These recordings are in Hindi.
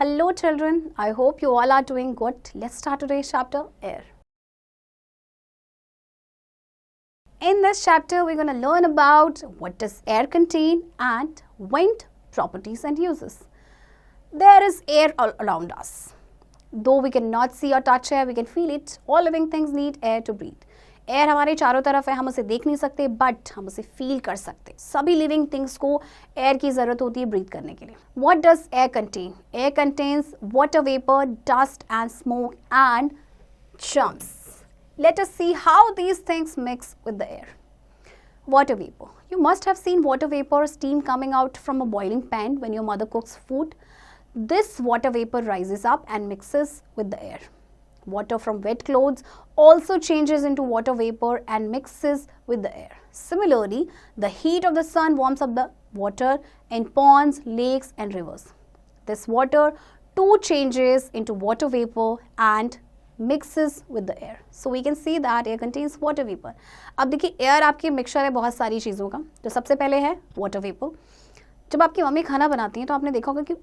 Hello children, I hope you all are doing good. Let's start today's chapter, air. In this chapter, we're going to learn about what does air contain and wind properties and uses. There is air all around us. Though we cannot see or touch air, we can feel it. All living things need air to breathe. Air हमारे चारों तरफ है, हम उसे देख नहीं सकते बट हम उसे फील कर सकते. सभी लिविंग थिंग्स को एयर की जरूरत होती है ब्रीथ करने के लिए. What does air contain? Air contains water vapour, dust and smoke and germs. Let us see how these things mix with the air. Water vapor. You must have seen water vapor, steam coming out from a boiling pan when your mother cooks food. This water vapor rises up and mixes with the air. Water from wet clothes also changes into water vapor and mixes with the air. Similarly, the heat of the sun warms up the water in ponds, lakes and rivers. This water too changes into water vapor and mixes with the air. So we can see that air contains water vapor. अब देखिए एयर आपकी मिक्सचर है बहुत सारी चीज़ों का. तो सबसे पहले है वाटर वेपर. जब आपकी मम्मी खाना बनाती हैं तो आपने देखा होगा कि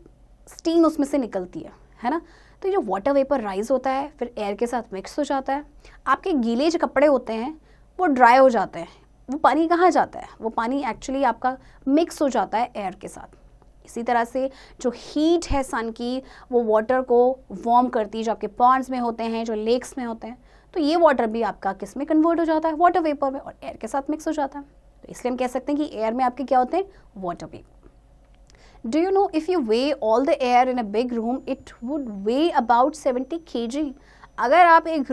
स्टीम उसमें से निकलती है ना. तो जो वाटर वेपर राइज होता है फिर एयर के साथ मिक्स हो जाता है. आपके गीले जो कपड़े होते हैं वो ड्राई हो जाते हैं. वो पानी कहाँ जाता है? वो पानी एक्चुअली आपका मिक्स हो जाता है एयर के साथ. इसी तरह से जो हीट है सन की वो वाटर को वार्म करती है, जो आपके पॉन्ड्स में होते हैं, जो लेक्स में होते हैं. तो ये वाटर भी आपका किस में कन्वर्ट हो जाता है? वाटर वेपर में, और एयर के साथ मिक्स हो जाता है. तो इसलिए हम कह सकते हैं कि एयर में आपके क्या होते हैं? Water vapour. Do you know if you weigh all the air in a big room, it would weigh about 70 kg. अगर आप एक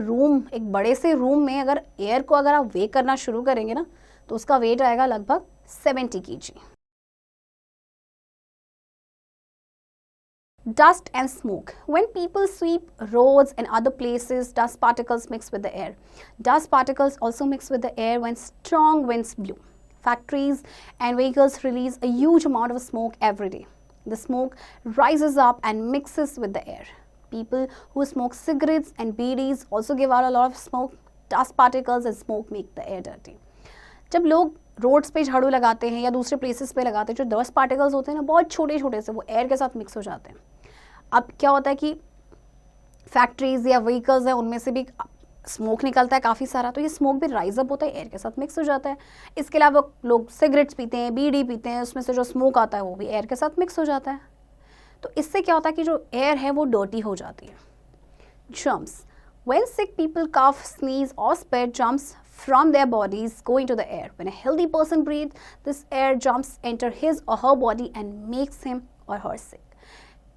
बड़े से रूम में अगर एयर को अगर आप वेट करना शुरू करेंगे ना तो उसका वेट आएगा लगभग 70 kg. Dust and smoke. When people sweep roads and other places, dust particles mix with the air. Dust particles also mix with the air when strong winds blow. Factories and vehicles release a huge amount of smoke every day. The smoke rises up and mixes with the air. People who smoke cigarettes and beedis also give out a lot of smoke. Dust particles and smoke make the air dirty. जब लोग रोड्स पे झाड़ू लगाते हैं या दूसरे प्लेसेस पे लगाते हैं, जो डस्ट पार्टिकल्स होते हैं ना बहुत छोटे छोटे से, वो एयर के साथ मिक्स हो जाते हैं. अब क्या होता है कि फैक्ट्रीज या व्हीकल्स हैं उनमें से भी स्मोक निकलता है काफ़ी सारा. तो ये स्मोक भी राइज अप होता है, एयर के साथ मिक्स हो जाता है. इसके अलावा लोग सिगरेट्स पीते हैं, बीड़ी पीते हैं, उसमें से जो स्मोक आता है वो भी एयर के साथ मिक्स हो जाता है. तो इससे क्या होता है कि जो एयर है वो डर्टी हो जाती है. Germs. When sick people cough, sneeze or spit, germs from their bodies go into the air. When a healthy person breathes, this air germs enter his or her body and makes him or her sick.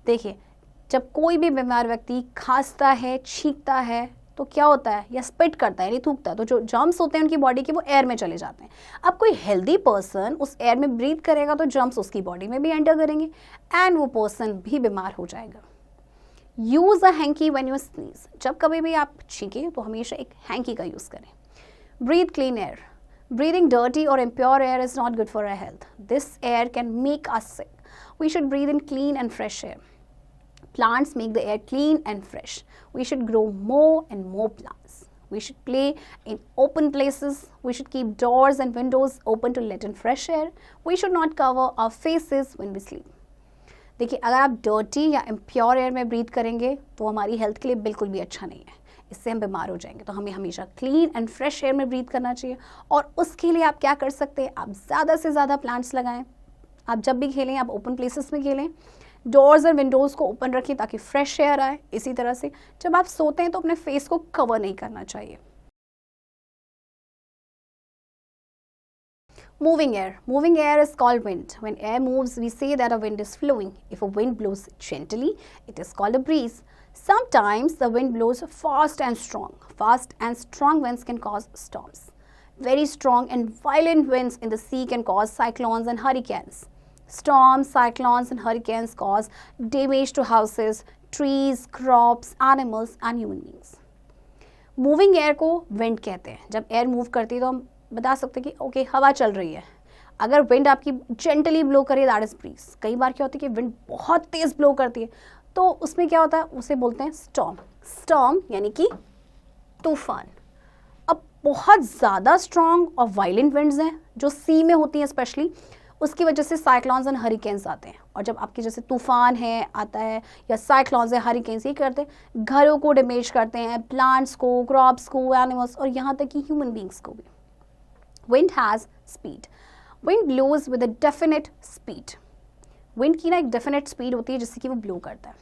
देखिए, जब कोई भी बीमार व्यक्ति खांसता है, छींकता है तो क्या होता है, या स्पिट करता है, यानी थूकता है, तो जो जर्म्स होते हैं उनकी बॉडी के वो एयर में चले जाते हैं. अब कोई हेल्दी पर्सन उस एयर में ब्रीथ करेगा तो जर्म्स उसकी बॉडी में भी एंटर करेंगे एंड वो पर्सन भी बीमार हो जाएगा. Use a hanky when you sneeze. जब कभी भी आप छींकें तो हमेशा एक हैंकी का यूज़ करें. Breathe clean air. Breathing dirty or impure air is not good for our health. This air can make us sick. We should breathe in clean and fresh air. Plants make the air clean and fresh. We should grow more and more plants. We should play in open places. We should keep doors and windows open to let in fresh air. We should not cover our faces when we sleep. देखिए, अगर आप डर्टी या इम्प्योर एयर में ब्रीथ करेंगे तो हमारी हेल्थ के लिए बिल्कुल भी अच्छा नहीं है. इससे हम बीमार हो जाएंगे. तो हमें हमेशा क्लीन एंड फ्रेश एयर में ब्रीथ करना चाहिए. और उसके लिए आप क्या कर सकते हैं? आप ज़्यादा से ज़्यादा प्लांट्स लगाएं. आप जब भी खेलें आप ओपन प्लेसेस में खेलें. डोर्स और विंडोज़ को ओपन रखें ताकि फ्रेश एयर आए. इसी तरह से जब आप सोते हैं तो अपने फेस को कवर नहीं करना चाहिए. Moving air. Moving air is called wind. When air moves, we say that a wind is flowing. If a wind blows gently, it is called a breeze. Sometimes the wind blows fast and strong. Fast and strong winds can cause storms. Very strong and violent winds in the sea can cause cyclones and hurricanes. Storms, cyclones and hurricanes cause damage to houses, trees, crops, animals and human beings. Moving air को wind कहते हैं. जब air move करती है तो हम बता सकते हैं कि ओके हवा चल रही है. अगर विंड आपकी जेंटली ब्लो करे दैट इज ब्रीज. कई बार क्या होता है कि विंड बहुत तेज ब्लो करती है तो उसमें क्या होता है, उसे बोलते हैं स्टॉर्म. स्टॉर्म यानी कि तूफान. अब बहुत ज़्यादा स्ट्रॉन्ग और वायलेंट विंड्स हैं जो सी में होती हैं स्पेशली, उसकी वजह से साइक्लोन्स एंड हरिकेन्स आते हैं। और जब आपके जैसे तूफान है आता है या साइक्लोन्स है, हरिकेन्स, ये करते हैं घरों को डैमेज करते हैं, प्लांट्स को, क्रॉप्स को, एनिमल्स और यहाँ तक कि ह्यूमन बींग्स को भी। Wind has speed. Wind blows with a definite speed. Wind की ना एक डेफिनेट स्पीड होती है जिससे कि वो ब्लो करता है।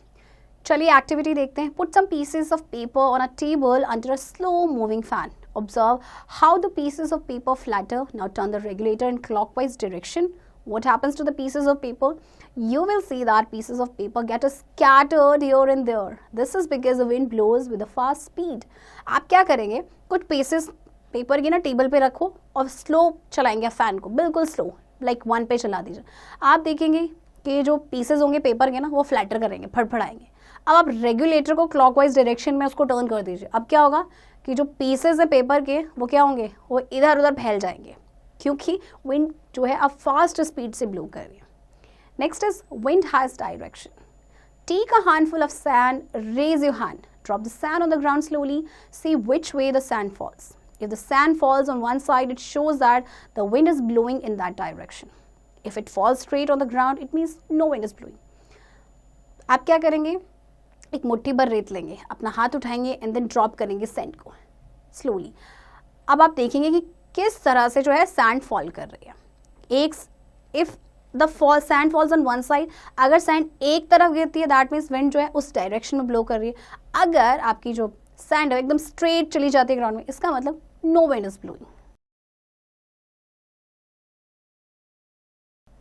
चलिए एक्टिविटी देखते हैं। Put some pieces of paper on a table under a slow moving fan. Observe how the pieces of paper flutter. Now turn the regulator in clockwise direction. What happens to the pieces of paper? You will see that pieces of paper get scattered here and there. This is because the wind blows with a fast speed. आप क्या करेंगे, कुछ pieces पेपर की ना टेबल पे रखो और स्लो चलाएंगे फैन को, बिल्कुल स्लो, लाइक 1 पे चला दीजिए। आप देखेंगे कि जो पीसेस होंगे पेपर के ना वो फ्लैटर करेंगे, फड़फड़ाएंगे। अब आप रेगुलेटर को क्लॉकवाइज डायरेक्शन में उसको टर्न कर दीजिए। अब क्या होगा कि जो पीसेस है पेपर के वो क्या होंगे, वो इधर उधर फैल जाएंगे, क्योंकि विंड जो है अब फास्ट स्पीड से ब्लो कर रही है। Next is wind has direction. Take a handful of sand, raise your hand, drop the sand on the ground slowly, see which way the sand falls. If the sand falls on one side, it shows that the wind is blowing in that direction. If it falls straight on the ground, it means no wind is blowing. आप क्या करेंगे, एक मुट्ठी भर रेत लेंगे, अपना हाथ उठाएंगे एंड देन ड्रॉप करेंगे सैंड को स्लोली। अब आप देखेंगे कि किस तरह से जो है सैंड फॉल कर रही है। If the sand falls on one side, अगर सैंड एक तरफ गिरती है दैट मीन्स विंड जो है उस डायरेक्शन में ब्लो कर रही है। अगर आपकी जो सैंड है एकदम स्ट्रेट चली जाती है ग्राउंड में, इसका मतलब no wind is blowing.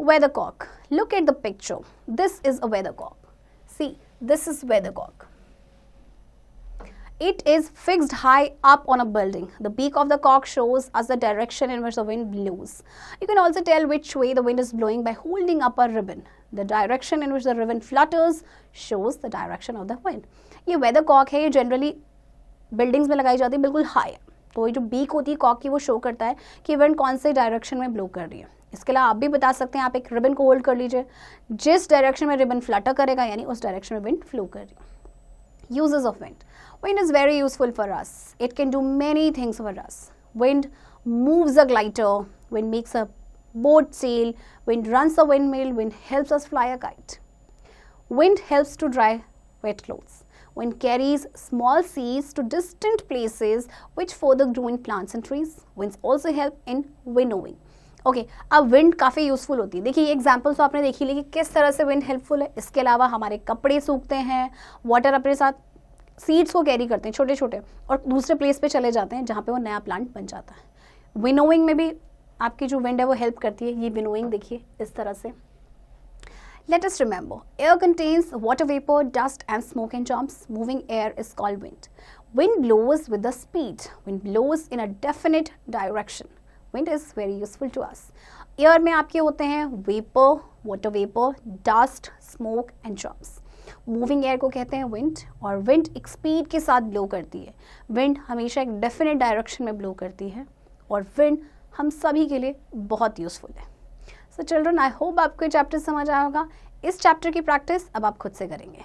Weathercock. Look at the picture. This is a weathercock. See, this is weathercock. It is fixed high up on a building. The beak of the cock shows us the direction in which the wind blows. You can also tell which way the wind is blowing by holding up a ribbon. The direction in which the ribbon flutters shows the direction of the wind. ये weathercock है, ये generally buildings में लगाई जाती है, बिल्कुल high है। तो ये जो बीक होती है कॉक की वो शो करता है कि विंड कौन से डायरेक्शन में ब्लो कर रही है। इसके अलावा आप भी बता सकते हैं, आप एक रिबन को होल्ड कर लीजिए, जिस डायरेक्शन में रिबन फ्लटर करेगा यानी उस डायरेक्शन में विंड फ्लो कर रही है। Uses of wind. Wind is very useful for us. It can do many things for us. Wind moves a glider, wind makes a boat sail, wind runs a windmill, wind helps us fly a kite. Wind helps to dry wet clothes. Wind carries small seeds to distant places which further grow in plants and trees. Winds also help in winnowing. Okay, अब विंड काफ़ी यूज़फुल होती है। देखिए ये एग्जाम्पल्स तो आपने देखी ली कि किस तरह से विंड हेल्पफुल है। इसके अलावा हमारे कपड़े सूखते हैं, वाटर अपने साथ सीड्स को कैरी करते हैं छोटे छोटे और दूसरे प्लेस पे चले जाते हैं जहाँ पे वो नया प्लांट बन जाता है। विनोइंग में भी आपकी जो विंड है वो हेल्प करती है। ये विनोइंग देखिए इस तरह से। Let us remember, air contains water vapor, dust and smoke and germs. Moving air is called wind. Wind blows with the speed. Wind blows in a definite direction. Wind is very useful to us. Air में आपके होते हैं vapor, water vapor, dust, smoke and germs. Moving air को कहते हैं wind और wind एक speed के साथ blow करती है। Wind हमेशा एक definite direction में blow करती है और wind हम सभी के लिए बहुत useful है। सो चिल्ड्रन, आई होप आपको ये चैप्टर समझ आया होगा। इस चैप्टर की प्रैक्टिस अब आप खुद से करेंगे।